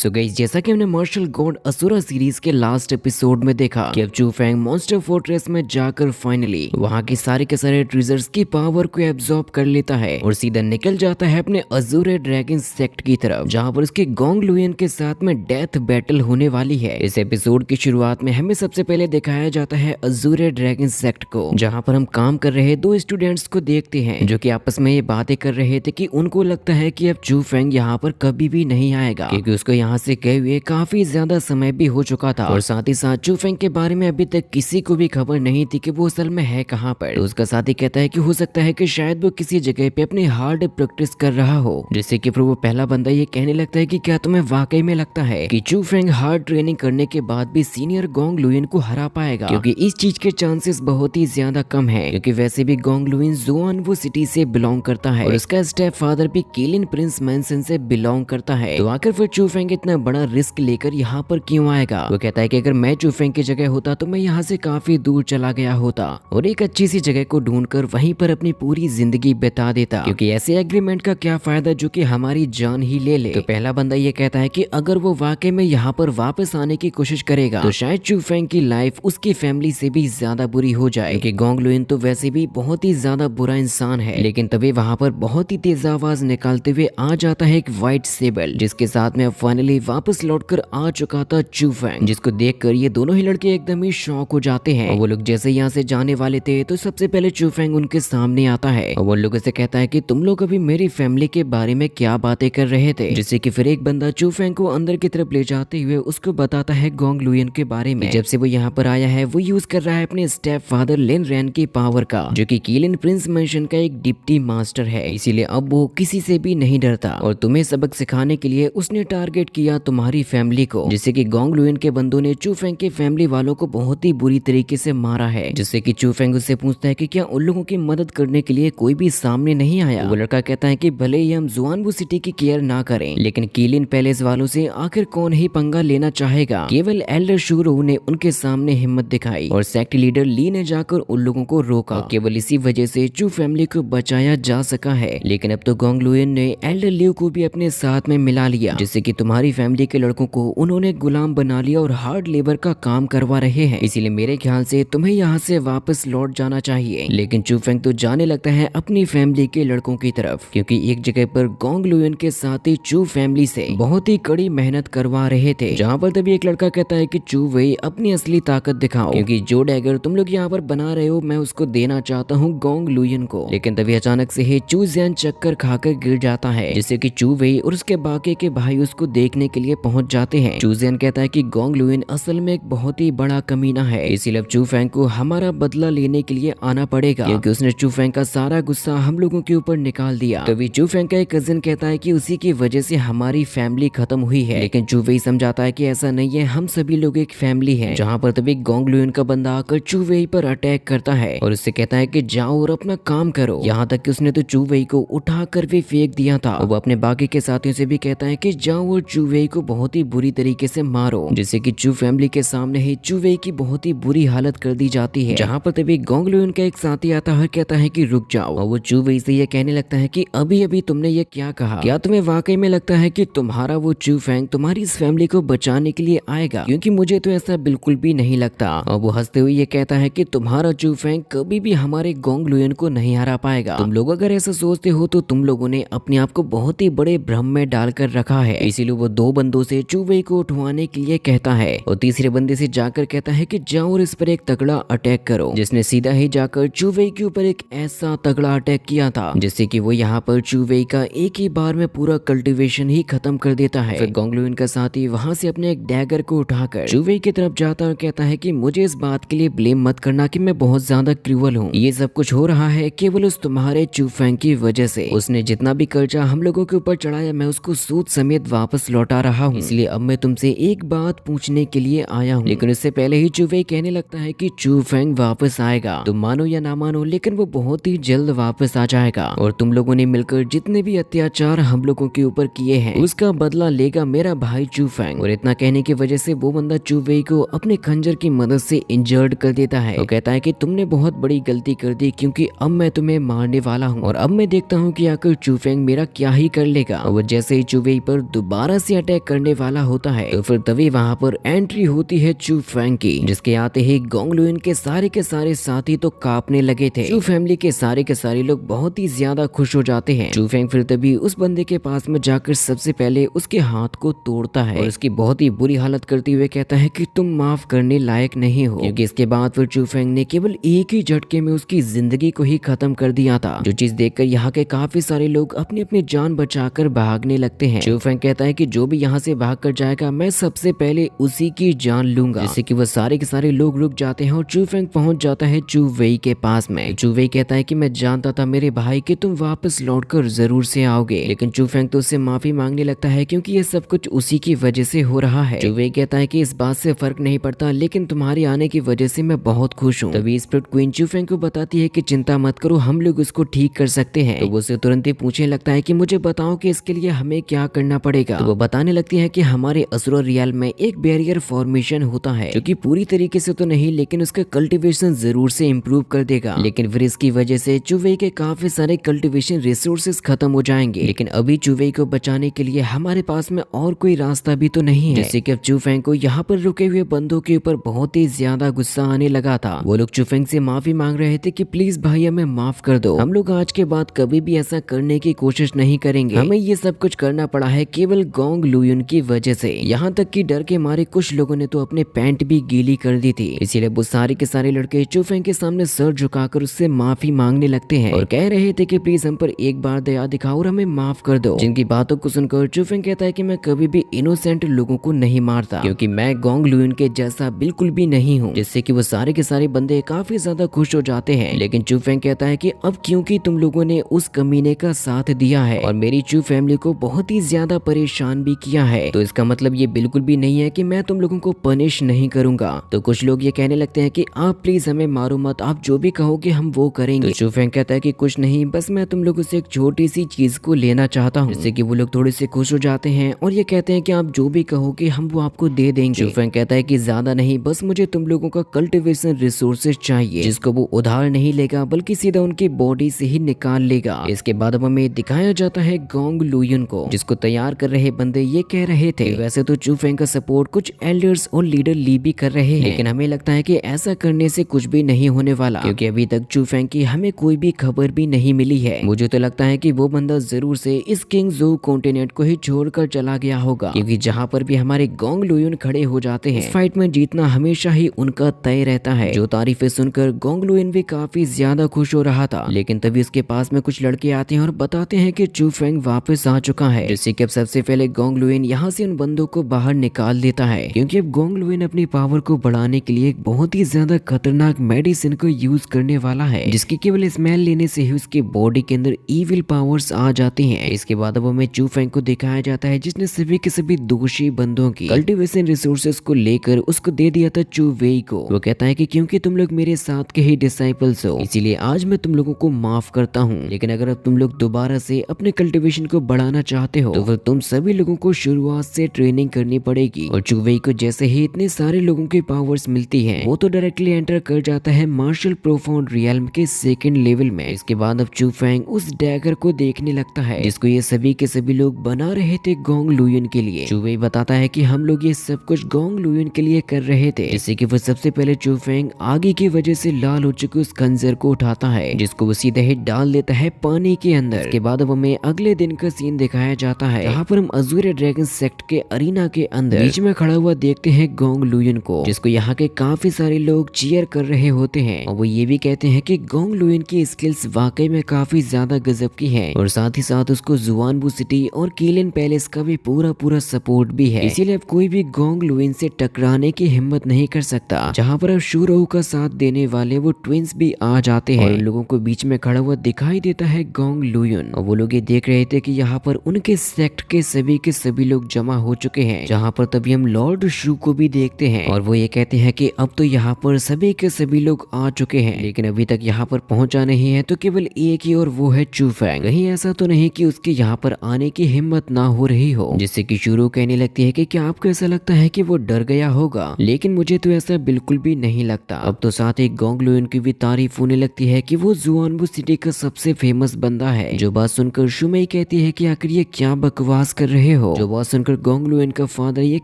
So guys, जैसा कि हमने मार्शल गॉड असुरा सीरीज के लास्ट एपिसोड में देखा कि अब चू फेंग मॉन्स्टर फोर्ट्रेस में जाकर फाइनली वहां के सारे ट्रेजर्स की पावर को एब्जॉर्ब कर लेता है और सीधा निकल जाता है अपने अजूरे ड्रैगन सेक्ट की तरफ, जहां पर उसके गोंग लुयन के साथ में डेथ बैटल होने वाली है। इस एपिसोड की शुरुआत में हमें सबसे पहले दिखाया जाता है अजूरे ड्रैगन सेक्ट को, जहां पर हम काम कर रहे दो स्टूडेंट्स को देखते हैं जो कि आपस में ये बातें कर रहे थे कि उनको लगता है कि अब चू फेंग यहाँ पर कभी भी नहीं आएगा, क्योंकि उसको यहाँ से गए हुए काफी ज्यादा समय भी हो चुका था और साथ ही साथ चू फेंग के बारे में अभी तक किसी को भी खबर नहीं थी कि वो असल में है कहाँ पर। तो उसका साथी कहता है कि हो सकता है कि शायद वो किसी जगह पे अपनी हार्ड प्रैक्टिस कर रहा हो, जिससे कि फिर वो पहला बंदा ये कहने लगता है कि क्या तुम्हें वाकई में लगता है कि चू फेंग हार्ड ट्रेनिंग करने के बाद भी सीनियर गोंग लुयन को हरा पाएगा, क्योंकि इस चीज के चांसेस बहुत ही ज्यादा कम है, क्योंकि वैसे भी गोंग लुयन जुआनवू सिटी से बिलोंग करता है और उसका स्टेप फादर भी किलिन प्रिंस मैंसन से बिलोंग करता है। तो आखिर फिर चू फेंग इतना बड़ा रिस्क लेकर यहाँ पर क्यों आएगा? वो कहता है कि अगर मैं चू फेंग की जगह होता तो मैं यहाँ से काफी दूर चला गया होता और एक अच्छी सी जगह को ढूंढकर वहीं पर अपनी पूरी जिंदगी बिता देता, क्योंकि ऐसे एग्रीमेंट का क्या फायदा जो कि हमारी जान ही ले ले। तो पहला बंदा ये कहता है कि अगर वो वाकई में यहाँ पर वापस आने की कोशिश करेगा तो शायद चू फेंग की लाइफ उसकी फैमिली से भी ज्यादा बुरी हो जाए, क्योंकि गोंग लुयन तो वैसे भी बहुत ही ज्यादा बुरा इंसान है। लेकिन तभी वहां पर बहुत ही तेज आवाज निकालते हुए आ जाता है एक व्हाइट सेबल, जिसके साथ में अब फाइनली वापस लौटकर आ चुका था चू फेंग, जिसको देखकर ये दोनों ही लड़के एकदम ही शॉक हो जाते हैं। और वो लोग जैसे यहाँ से जाने वाले थे तो सबसे पहले चू फेंग उनके सामने आता है और वो लोगों से कहता है कि तुम लोग अभी मेरी फैमिली के बारे में क्या बातें कर रहे थे, जिससे कि फिर एक बंदा चू फेंग को अंदर की तरफ ले जाते हुए उसको बताता है गोंग लुयन के बारे में। जब से वो यहाँ पर आया है वो यूज कर रहा है अपने स्टेप फादर लिन रैन की पावर का, जो कि किलिन प्रिंस मेंशन का एक डिप्टी मास्टर है, इसीलिए अब वो किसी से भी नहीं डरता और तुम्हें सबक सिखाने के लिए उसने टारगेट किया तुम्हारी फैमिली को, जिससे कि गोंग लुयन के बंदों ने चू फेंग के फैमिली वालों को बहुत ही बुरी तरीके से मारा है। जिससे कि चू फेंग उससे पूछता है कि क्या उन लोगों की मदद करने के लिए कोई भी सामने नहीं आया? वो लड़का कहता है कि भले ही हम जुआनवू सिटी की केयर ना करें, लेकिन किलिन पैलेस वालों से आखिर कौन ही पंगा लेना चाहेगा। केवल एल्डर शूरो ने उनके सामने हिम्मत दिखाई और सेक्ट लीडर ली ने जाकर उन लोगों को रोका, केवल इसी वजह से चू फैमिली को बचाया जा सका है। लेकिन अब तो गोंग लुयन ने एल्डर लियू को भी अपने साथ में मिला लिया, जिससे कि तुम्हारी फैमिली के लड़कों को उन्होंने गुलाम बना लिया और हार्ड लेबर का काम करवा रहे हैं। इसीलिए मेरे ख्याल से तुम्हें यहाँ से वापस लौट जाना चाहिए। लेकिन चू फेंग तो जाने लगता है अपनी फैमिली के लड़कों की तरफ, क्योंकि एक जगह पर गोंग लुयन के साथ ही चू फैमिली से बहुत ही कड़ी मेहनत करवा रहे थे, जहाँ पर तभी एक लड़का कहता है कि चू वही अपनी असली ताकत दिखाओ, क्योंकि जो डैगर तुम लोग यहाँ पर बना रहे हो मैं उसको देना चाहता हूँ गोंग लुयन को। लेकिन तभी अचानक से ही चू जियान चक्कर खाकर गिर जाता है, जिससे कि चू वही और उसके बाकी के भाई उसको देखने के लिए पहुंच जाते हैं। चू जियान कहता है कि गोंग लुयन असल में एक बहुत ही बड़ा कमीना है, इसीलिए अब चू फेंग को हमारा बदला लेने के लिए आना पड़ेगा, क्योंकि उसने चू फेंग का सारा गुस्सा हम लोगों के ऊपर निकाल दिया। तभी चू फेंग का एक कजिन कहता है कि उसी की वजह से हमारी फैमिली खत्म हुई है, लेकिन चू वेई समझाता है कि ऐसा नहीं है, हम सभी लोग एक फैमिली है। जहाँ पर तभी गोंग लुयन का बंदा आकर चू वेई पर अटैक करता है और उससे कहता है कि जाओ और अपना काम करो। यहाँ तक कि उसने तो चू वेई को उठाकर भी फेंक दिया था। वो अपने बाकी के साथियों से भी कहता है कि जाओ और चू वेई को बहुत ही बुरी तरीके से मारो, जिससे कि चू फैमिली के सामने ही चू वेई की बहुत ही बुरी हालत कर दी जाती है। जहाँ पर तभी गोंग लुयन का एक साथी आता है, कहता है कि रुक जाओ, और वो चू वेई से ये कहने लगता है कि अभी अभी तुमने ये क्या कहा? क्या तुम्हें वाकई में लगता है कि तुम्हारा वो चू फेंग तुम्हारी इस फैमिली को बचाने के लिए आएगा? क्योंकि मुझे तो ऐसा बिल्कुल भी नहीं लगता। और वो हंसते हुए ये कहता है कि तुम्हारा चू फेंग कभी भी हमारे गोंग लुयन को नहीं हरा पाएगा। तुम लोग अगर ऐसा सोचते हो तो तुम लोगों ने अपने आप को बहुत ही बड़े भ्रम में डालकर रखा है। इसीलिए वो दो बंदों से चू वेई को उठवाने के लिए कहता है और तीसरे बंदे से जाकर कहता है कि जाओ और इस पर एक तगड़ा अटैक करो, जिसने सीधा ही जाकर चू वेई के ऊपर एक ऐसा तगड़ा अटैक किया था जिससे कि वो यहाँ पर चू वेई का एक ही बार में पूरा कल्टीवेशन ही खत्म कर देता है। फिर गोंग लुयन का साथी वहां से अपने एक डैगर को उठाकर चू वेई की तरफ जाता और कहता है कि मुझे इस बात के लिए ब्लेम मत करना कि मैं बहुत ज्यादा क्रूअल हूँ। ये सब कुछ हो रहा है केवल उस तुम्हारे चू फेंग की वजह से। उसने जितना भी कर्जा हम लोगों के ऊपर चढ़ाया मैं उसको सूद समेत वापस लौटा रहा हूँ, इसलिए अब मैं तुमसे एक बात पूछने के लिए आया हूँ। लेकिन इससे पहले ही चू वेई कहने लगता है कि चू फेंग वापस आएगा, तुम मानो या ना मानो, लेकिन वो बहुत ही जल्द वापस आ जाएगा और तुम लोगों ने मिलकर जितने भी अत्याचार हम लोगों के ऊपर किए हैं उसका बदला लेगा मेरा भाई चू फेंग। और इतना कहने की वजह से वो बंदा चू वेई को अपने खंजर की मदद से इंजर्ड कर देता है। वो कहता है कि तुमने बहुत बड़ी गलती कर दी, क्योंकि अब मैं तुम्हें मारने वाला हूँ और अब मैं देखता हूँ कि आकर चू फेंग मेरा क्या ही कर लेगा। और वो जैसे ही चू वेई पर दोबारा से से अटैक करने वाला होता है। तो फिर तभी वहाँ पर एंट्री होती है चू फैंग की, जिसके आते ही गोंग लुयन के सारे साथी तो कांपने लगे थे। चू फैमिली के सारे लोग बहुत ही ज्यादा खुश हो जाते हैं। चू फैंग फिर तभी उस बंदे के पास में जाकर सबसे पहले उसके हाथ को तोड़ता है और उसकी बहुत ही बुरी हालत करते हुए कहता है कि तुम माफ करने लायक नहीं हो, क्योंकि इसके बाद फिर चू फैंग ने केवल एक ही झटके में उसकी जिंदगी को ही खत्म कर दिया था। जो चीज देखकर यहाँ के काफी सारे लोग अपनी अपनी जान बचाकर भागने लगते हैं। चू फैंग कहता है कि जो भी यहाँ से भाग कर जाएगा मैं सबसे पहले उसी की जान लूंगा, जिससे कि वो सारे के सारे लोग रुक जाते हैं और चू फैंग पहुंच जाता है चू वेई के पास में। चू वेई कहता है कि मैं जानता था मेरे भाई कि तुम वापस लौटकर जरूर से आओगे, लेकिन चू फैंग तो उससे माफी मांगने लगता है क्योंकि ये सब कुछ उसी की वजह से हो रहा है। चू वेई कहता है कि इस बात से फर्क नहीं पड़ता, लेकिन तुम्हारे आने की वजह से मैं बहुत खुश हूँ। तभी स्पिरिट क्वीन चू फैंग को बताती है कि चिंता मत करो, हम लोग उसको ठीक कर सकते हैं। तो वो उसे तुरंत ही पूछने लगता है कि मुझे बताओ कि इसके लिए हमें क्या करना पड़ेगा। तो वो बताने लगती है कि हमारे असुरा रियल में एक बैरियर फॉर्मेशन होता है, जो कि पूरी तरीके से तो नहीं लेकिन उसका कल्टीवेशन जरूर से इम्प्रूव कर देगा, लेकिन फिर इसकी वजह से चू वेई के काफी सारे कल्टीवेशन रिसोर्सेज खत्म हो जाएंगे। लेकिन अभी चू वेई को बचाने के लिए हमारे पास में और कोई रास्ता भी तो नहीं है। जैसे कि अब चू फैंग को यहाँ पर रुके हुए बंदों के ऊपर बहुत ही ज्यादा गुस्सा आने लगा था। वो लोग चू फैंग से माफी मांग रहे थे कि प्लीज भाई हमें माफ कर दो, हम लोग आज के बाद कभी भी ऐसा करने की कोशिश नहीं करेंगे, हमें ये सब कुछ करना पड़ा है केवल गोंग लुयन की वजह से। यहाँ तक कि डर के मारे कुछ लोगों ने तो अपने पैंट भी गीली कर दी थी। इसीलिए वो सारे के सारे लड़के चू फैंग के सामने सर झुकाकर उससे माफी मांगने लगते हैं और कह रहे थे कि प्लीज हम पर एक बार दया दिखाओ और हमें माफ कर दो। जिनकी बातों को सुनकर चू फैंग कहता है कि मैं कभी भी इनोसेंट लोगों को नहीं मारता, क्योंकि मैं गोंग लुयन के जैसा बिल्कुल भी नहीं हूँ। जिससे कि वो सारे के सारे बंदे काफी ज्यादा खुश हो जाते हैं। लेकिन चू फैंग कहता है कि अब क्योंकि तुम लोगों ने उस कमीने का साथ दिया है और मेरी चू फैमिली को बहुत ही ज्यादा परेशान भी किया है, तो इसका मतलब ये बिल्कुल भी नहीं है कि मैं तुम लोगों को पनिश नहीं करूंगा। तो कुछ लोग ये कहने लगते हैं कि आप प्लीज हमें मारो मत, आप जो भी कहोगे हम वो करेंगे। तो चू फैंग कहता है कि कुछ नहीं, बस मैं तुम लोगों से एक छोटी सी चीज को लेना चाहता हूँ, जिससे कि वो लोग थोड़े से खुश हो जाते हैं और ये कहते हैं कि आप जो भी कहोगे हम वो आपको दे देंगे। चू फैंग कहता है कि ज्यादा नहीं, बस मुझे तुम लोगों का कल्टीवेशन रिसोर्सेज चाहिए, जिसको वो उधार नहीं लेगा बल्कि सीधा उनकी बॉडी से ही निकाल लेगा। इसके बाद अब हमें दिखाया जाता है गोंग लुयन को, जिसको तैयार कर रहे बंदे ये कह रहे थे वैसे तो चू फैंग का सपोर्ट कुछ एल्डर्स और लीडर ली भी कर रहे हैं, लेकिन हमें लगता है कि ऐसा करने से कुछ भी नहीं होने वाला, क्योंकि अभी तक चू फैंग की हमें कोई भी खबर भी नहीं मिली है। मुझे तो लगता है कि वो बंदा जरूर से इस किंग ज़ू कॉन्टिनेंट को ही छोड़कर चला गया होगा, क्योंकि जहाँ पर भी हमारे गोंग लुयन खड़े हो जाते हैं इस फाइट में जीतना हमेशा ही उनका तय रहता है। जो तारीफें सुनकर गोंग लुयन भी काफी ज्यादा खुश हो रहा था, लेकिन तभी उसके पास में कुछ लड़के आते हैं और बताते हैं कि चू फैंग वापस आ चुका है, जिससे कि अब सबसे पहले गोंग लुयन यहाँ से उन बंदों को बाहर निकाल देता है, क्योंकि अब गोंग लुयन अपनी पावर को बढ़ाने के लिए एक बहुत ही ज्यादा खतरनाक मेडिसिन को यूज करने वाला है, जिसकी केवल स्मेल लेने से ही उसकी बॉडी के अंदर इविल पावर्स आ जाती हैं। इसके बाद अब हमें चू फैंग को दिखाया जाता है जिसने सभी के सभी दोषी बंदों की कल्टीवेशन रिसोर्सेज को लेकर उसको दे दिया था चू वेई को। वो कहता है कि क्योंकि तुम लोग मेरे साथ के ही डिसाइपल्स हो, इसीलिए आज मैं तुम लोगों को माफ करता हूँ, लेकिन अगर अब तुम लोग दोबारा से अपने कल्टीवेशन को बढ़ाना चाहते हो तो फिर तुम सभी लोगों को शुरुआत से ट्रेनिंग करनी पड़ेगी। और चू वेई को जैसे ही इतने सारे लोगों की पावर्स मिलती हैं, वो तो डायरेक्टली एंटर कर जाता है मार्शल प्रोफाउंड रियल्म के सेकंड लेवल में। इसके बाद अब चू फैंग उस डैगर को देखने लगता है जिसको ये सभी के सभी लोग बना रहे थे गोंग लुयन के लिए। चू वेई बताता है कि हम लोग ये सब कुछ गोंग लुयन के लिए कर रहे थे, जिससे कि वो सबसे पहले चू फैंग आगे की वजह से लाल हो चुके उस खंजर को उठाता है, जिसको वो सीधे ही डाल देता है पानी के अंदर। इसके बाद अब हमें अगले दिन का सीन दिखाया जाता है, जहाँ पर हम अजूर ड्रैगन सेक्ट के अरीना के अंदर बीच में खड़ा हुआ देखते हैं गोंग लुयन को, जिसको यहाँ के काफी सारे लोग चीयर कर रहे होते हैं और वो ये भी कहते हैं कि गोंग लुयन की स्किल्स वाकई में काफी ज्यादा गजब की है, और साथ ही साथ उसको जुआनबू सिटी और कीलन पैलेस का भी पूरा सपोर्ट भी है। इसीलिए अब कोई भी गोंग लुयन से टकराने की हिम्मत नहीं कर सकता। जहाँ पर अब शूरोह का साथ देने वाले वो ट्विंस भी आ जाते हैं और उन लोगों को बीच में खड़ा हुआ दिखाई देता है गोंग लुयन, और वो लोग ये देख रहे थे कि यहाँ पर उनके सेक्ट के सभी लोग जमा हो चुके हैं। जहाँ पर तभी हम लॉर्ड शू को भी देखते हैं और वो ये कहते हैं कि अब तो यहाँ पर सभी के सभी लोग आ चुके हैं, लेकिन अभी तक यहाँ पर पहुंचा नहीं है तो केवल एक ही, और वो है चू फैंग। कहीं ऐसा तो नहीं कि उसके यहाँ पर आने की हिम्मत ना हो रही हो, जिससे कि शुरू कहने लगती है कि क्या आपको ऐसा लगता है कि वो डर गया होगा, लेकिन मुझे तो ऐसा बिल्कुल भी नहीं लगता। अब तो साथ ही गोंग लुयन की भी तारीफ होने लगती है कि वो जुआनबू सिटी का सबसे फेमस बंदा है। जो बात सुनकर शुमेई कहती है कि आखिर ये क्या बकवास कर रहे हो। जो बात सुनकर गोंग लुयन का फादर ये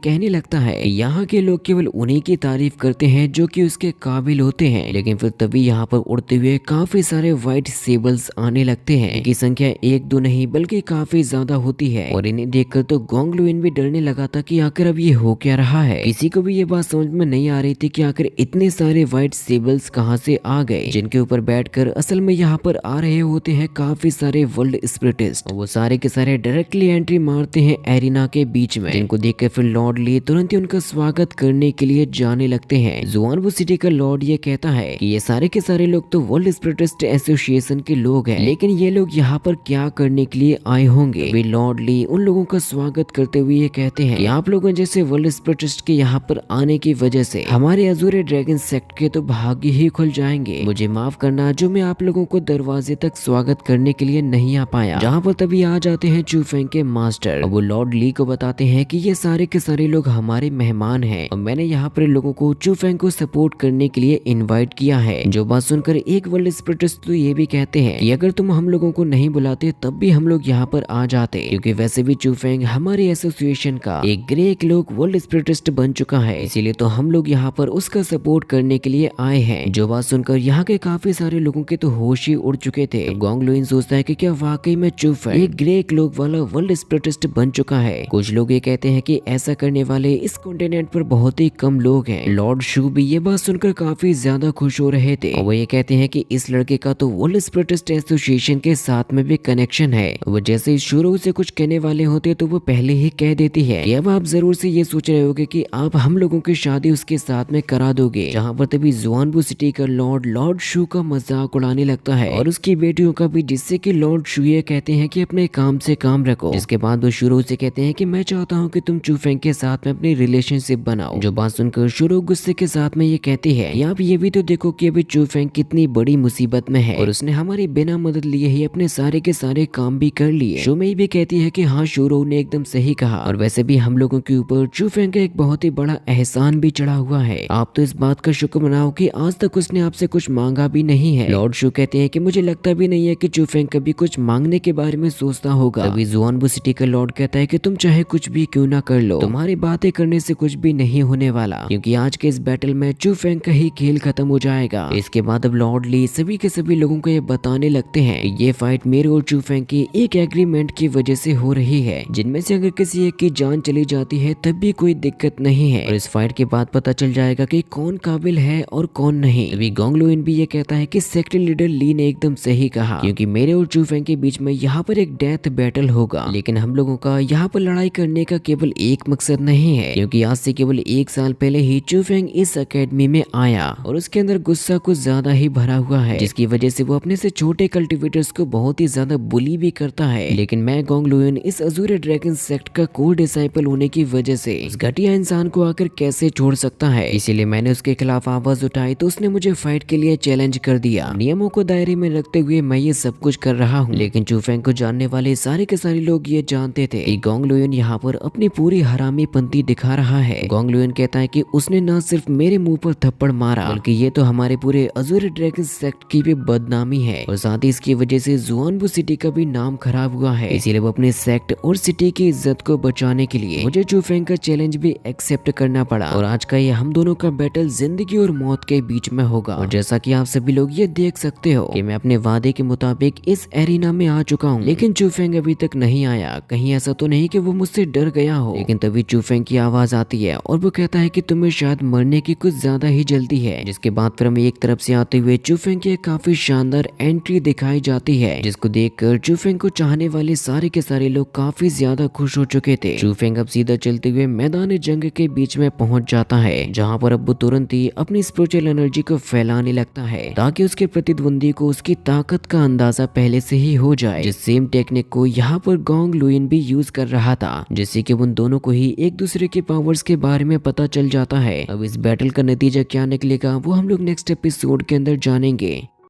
कहने लगता है कि यहाँ के लोग केवल उन्हीं की तारीफ करते हैं जो कि उसके काबिल होते हैं। लेकिन फिर तभी यहाँ पर उड़ते हुए काफी सारे व्हाइट सेबल्स आने लगते हैं। इनकी संख्या एक दो नहीं बल्कि काफी ज्यादा होती है और इन्हें देखकर तो गोंग लुयन भी डरने लगा था कि आखिर अब ये हो क्या रहा है। किसी को भी ये बात समझ में नहीं आ रही थी कि आखिर इतने सारे व्हाइट सेबल्स कहाँ से आ गए, जिनके ऊपर बैठकर असल में यहाँ पर आ रहे होते हैं काफी सारे वर्ल्ड स्पिरिटिस्ट। वो सारे के सारे डायरेक्टली एंट्री मारते हैं एरिना के बीच में, जिनको देखकर फिर लॉर्ड ली तुरंत ही उनका स्वागत करने के लिए जाने लगते हैं। जुआनबू सिटी का लॉर्ड ये कहता है कि ये सारे के सारे लोग तो वर्ल्ड स्पिरिटिस्ट एसोसिएशन के लोग हैं, लेकिन ये लोग यहाँ पर क्या करने के लिए आए होंगे। वे लॉर्ड ली उन लोगों का स्वागत करते हुए ये कहते हैं कि आप लोगों जैसे वर्ल्ड स्पिरिटिस्ट के यहाँ पर आने की वजह से हमारे अजूरे ड्रैगन सेक्ट के तो भाग्य ही खुल जाएंगे। मुझे माफ करना जो मैं आप लोगों को दरवाजे तक स्वागत करने के लिए नहीं आ पाया। जहाँ पर तभी आ जाते हैं चूफेंग के मास्टर और वो लॉर्ड ली को बताते हैं कि ये सारे के सारे लोग हमारे मेहमान हैं और मैंने यहाँ पर लोगों को चूफेंग को सपोर्ट करने के लिए इन्वाइट किया है। जो बात सुनकर एक वर्ल्ड स्पिरिटिस्ट तो ये भी कहते हैं कि अगर तुम हम लोगों को नहीं बुलाते तब भी हम लोग यहाँ पर आ जाते, क्योंकि वैसे भी चूफेंग हमारे एसोसिएशन का एक ग्रे क्लोक वर्ल्ड स्पिरिटिस्ट बन चुका है, इसीलिए तो हम लोग यहाँ पर उसका सपोर्ट करने के लिए आए हैं। जो बात सुनकर यहाँ के काफी सारे लोगों के तो होश ही उड़ चुके थे। गोंग लुयन सोचता है कि क्या वाकई में चूफेंग एक ग्रे क्लोक वाला वर्ल्ड स्पिरिटिस्ट बन चुका है। कुछ लोग ये कहते हैं कि ऐसा करने वाले इस कॉन्टिनेंट पर बहुत ही कम लोग हैं। लॉर्ड शू भी ये बात सुनकर काफी ज्यादा खुश हो रहे थे और वो ये कहते हैं कि इस लड़के का तो वर्ल्ड स्पिरिटिस्ट एसोसिएशन के साथ में भी कनेक्शन है। वो जैसे ही शुरू से कुछ कहने वाले होते तो वो पहले ही कह देती है कि अब आप जरूर से ये सोच रहे होगे कि आप हम लोगों की शादी उसके साथ में करा दोगे। जहाँ पर तभी जुआनबू सिटी का लॉर्ड शू का मजाक उड़ाने लगता है और उसकी बेटियों का भी, जिससे कि लॉर्ड शू ये कहते हैं कि अपने काम से काम रखो। इसके बाद वो शुरू से कहते हैं कि मैं चाहता हूँ कि तुम चूफेंग के साथ में अपनी रिलेशनशिप बनाओ। जो बात सुनकर शुरू गुस्से के साथ में ये कहती है कि आप ये भी तो देखो कि अभी चूफेंग कितनी बड़ी मुसीबत में है और उसने हमारी बिना मदद लिए ही अपने सारे के सारे काम भी कर लिए। शोमेई भी कहती है कि हाँ शुरू ने एकदम सही कहा और वैसे भी हम लोगों के ऊपर चूफेंग का एक बहुत ही बड़ा एहसान भी चढ़ा हुआ है। आप तो इस बात का शुक्र मनाओ कि आज तक उसने आपसे कुछ मांगा भी नहीं है। लॉर्ड शू कहते हैं कि मुझे लगता भी नहीं है कि चूफेंग कभी कुछ मांगने के बारे में सोचता होगा। तभी जुआनबू सिटी का लॉर्ड कहता है कि तुम चाहे कुछ भी क्यों ना कर लो, तुम्हारी बातें करने से कुछ भी नहीं होने वाला, क्योंकि आज के इस बैटल में चूफेंग का ही खेल खत्म हो जाएगा। इसके बाद अब लॉर्ड ली सभी के सभी लोगों को ये बताने लगते हैं कि ये फाइट मेरे और चूफेंग की एक एग्रीमेंट की वजह से हो रही है, जिनमें से अगर किसी एक की जान चली जाती है तब भी कोई दिक्कत नहीं है और इस फाइट के बाद पता चल जाएगा कि कौन काबिल है और कौन नहीं। अभी गोंग लुयन भी ये कहता है कि सेक्टर लीडर ली ने एकदम सही कहा, क्योंकि मेरे और चूफेंग के बीच में यहाँ पर एक डेथ बैटल होगा, लेकिन हम लोगों का यहाँ पर लड़ाई करने का केवल एक मकसद नहीं है, क्योंकि आज से केवल 1 साल पहले ही चूफेंग इस एकेडमी में आया और उसके अंदर गुस्सा कुछ ज्यादा ही भरा हुआ है, जिसकी वजह से वो अपने से छोटे कल्टिवेटर्स को बहुत ही ज्यादा बुली भी करता है। लेकिन मैं गोंग लुयन इस अजूरे ड्रैगन सेक्ट का कोर डिसाइपल होने की वजह से उस घटिया इंसान को आकर कैसे छोड़ सकता है, इसीलिए मैंने उसके खिलाफ आवाज उठाई तो उसने मुझे फाइट के लिए चैलेंज कर दिया। नियमों को दायरे में रखते हुए मैं ये सब कुछ कर रहा हूँ, लेकिन चूफेंग को जानने वाले सारे के सारे लोग ये जानते थे कि गोंग लुयन यहाँ पर अपनी पूरी हरामी पंती दिखा रहा है। गोंग लुयन कहता है कि उसने न सिर्फ मेरे मुंह पर थप्पड़ मारा, बल्कि ये तो हमारे पूरे अजूरे ड्रैगन सेक्ट की भी बदनामी है और साथ ही इसकी वजह से जुआनबू सिटी का भी नाम खराब हुआ है। इसीलिए वो अपने सेक्ट और सिटी की इज्जत को बचाने के लिए मुझे चूफेंग का चैलेंज भी एक्सेप्ट करना पड़ा और आज का ये हम दोनों का बैटल जिंदगी और मौत के बीच में होगा। और जैसा कि आप सभी लोग ये देख सकते हो कि मैं अपने वादे के मुताबिक इस एरिना में आ चुका हूँ, लेकिन चूफेंग अभी तक नहीं आया। कहीं ऐसा तो नहीं कि वो मुझसे डर गया हो। लेकिन तभी चूफेंग की आवाज आती है और वो कहता है कि तुम्हें शायद मरने की कुछ ज्यादा ही जल्दी है। जिसके बाद फिर हमें एक तरफ से आते हुए चूफेंग की काफी शानदार एंट्री दिखाई जाती है, जिसको देखकर चूफेंग को चाहने वाले सारे के सारे लोग काफी ज्यादा खुश हो चुके थे। चूफेंग अब सीधा चलते हुए मैदान जंग के बीच में पहुंच जाता है, जहां पर अब वो तुरंत ही अपनी स्पिरिचुअल एनर्जी को फैलाने लगता है ताकि उसके प्रतिद्वंदी को उसकी ताकत का अंदाजा पहले से ही हो जाए। जिस सेम टेक्निक को यहाँ पर गोंग लुयन भी यूज कर रहा था, जिससे कि उन दोनों को ही एक दूसरे के पावर्स के बारे में पता चल जाता है। अब इस बैटल का नतीजा क्या निकलेगा वो हम लोग नेक्स्ट एपिसोड के अंदर जानेंगे।